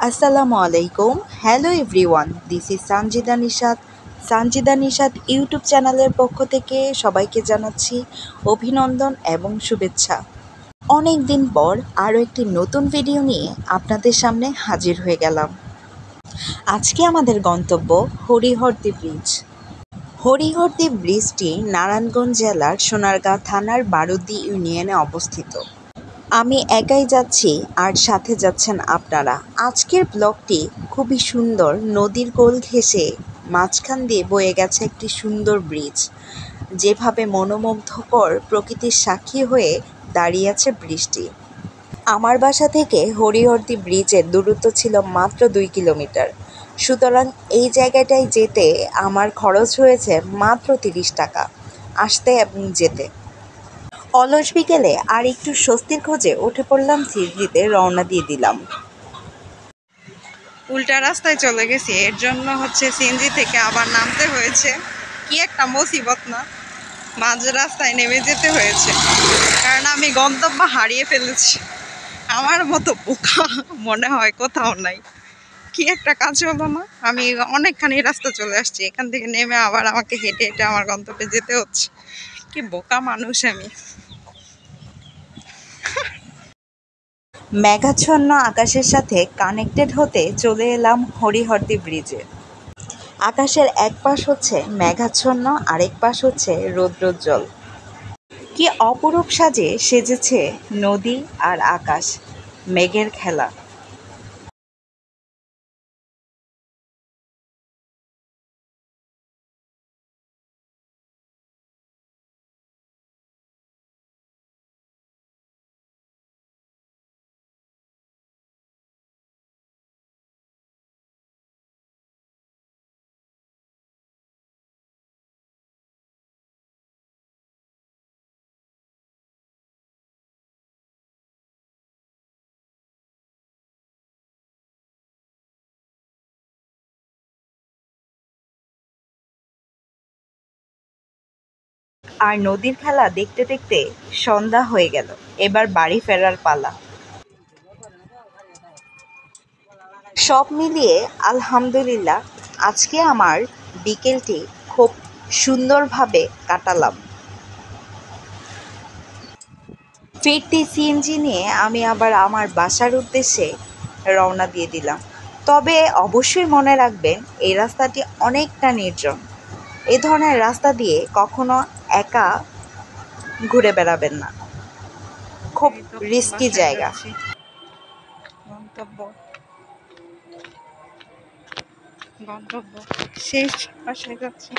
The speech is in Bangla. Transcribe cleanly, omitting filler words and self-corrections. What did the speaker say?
আসসালামু আলাইকুম। Hello everyone, this is Sanjida Nishat. Sanjida Nishat YouTube চ্যানেলের পক্ষ থেকে সবাইকে জানাচ্ছি অভিনন্দন এবং শুভেচ্ছা। অনেক দিন পর আরও একটি নতুন ভিডিও নিয়ে আপনাদের সামনে হাজির হয়ে গেলাম। আজকে আমাদের গন্তব্য হরিহরদী ব্রিজ। হরিহরদী ব্রিজটি নারায়ণগঞ্জ জেলার সোনারগাঁও থানার বারুদি ইউনিয়নে অবস্থিত। আমি একাই যাচ্ছি আর সাথে যাচ্ছেন আপনারা। আজকের ব্লগটি খুবই সুন্দর। নদীর কোল ঘেঁষে মাঝখান দিয়ে বয়ে গেছে একটি সুন্দর ব্রিজ। যেভাবে মনোমুগ্ধকর প্রকৃতির সাক্ষী হয়ে দাঁড়িয়ে আছে ব্রিজটি। আমার বাসা থেকে হরিহরদী ব্রিজের দূরত্ব ছিল মাত্র 2 কিলোমিটার। সুতরাং এই জায়গাটায় যেতে আমার খরচ হয়েছে মাত্র 30 টাকা, আসতে এবং যেতে। অলস বিকেলে আর একটু স্বস্তির খোঁজে উঠে পড়লাম, সিএনজিতে রওনা দিয়ে দিলাম। উল্টা রাস্তায় চলে গেছি, এর জন্য সিএনজি থেকে আবার নামতে হয়েছে। কি একটা মুসিবত না, মাঝ রাস্তায় নেমে যেতে হয়েছে, কারণ আমি গন্তব্য হারিয়ে ফেলেছি। আমার মতো বোকা মনে হয় কোথাও নাই। কি একটা কাজ হলো না, আমি অনেকখানি রাস্তা চলে আসছি, এখান থেকে নেমে আবার আমাকে হেঁটে হেঁটে আমার গন্তব্যে যেতে হচ্ছে। কি বোকা মানুষ আমি। মেঘাচ্ছন্ন আকাশের সাথে কানেক্টেড হতে চলে এলাম হরিহরদী ব্রিজে। আকাশের এক পাশ মেঘাচ্ছন্ন, আরেক পাশ রৌদ্রোজ্জ্বল। কি অপরূপ সাজে সেজেছে নদী আর আকাশ, মেঘের খেলা। আর নদীর খেলা দেখতে দেখতে সন্ধ্যা হয়ে গেল। এবার বাড়ি ফেরার পালা। সব মিলিয়ে আলহামদুলিল্লাহ, আজকে আমার বিকেলটি খুব সুন্দরভাবে কাটালাম। ফিরতি সিএনজি নিয়ে আমি আবার আমার বাসার উদ্দেশ্যে রওনা দিয়ে দিলাম। তবে অবশ্যই মনে রাখবেন, এই রাস্তাটি অনেকটা নির্জন। এ ধরনের রাস্তা দিয়ে কখনো একা ঘুরে বেড়াবেন না, খুব রিস্কি জায়গা। গন্তব্য গন্তব্য শেষ, বাসায় যাচ্ছি।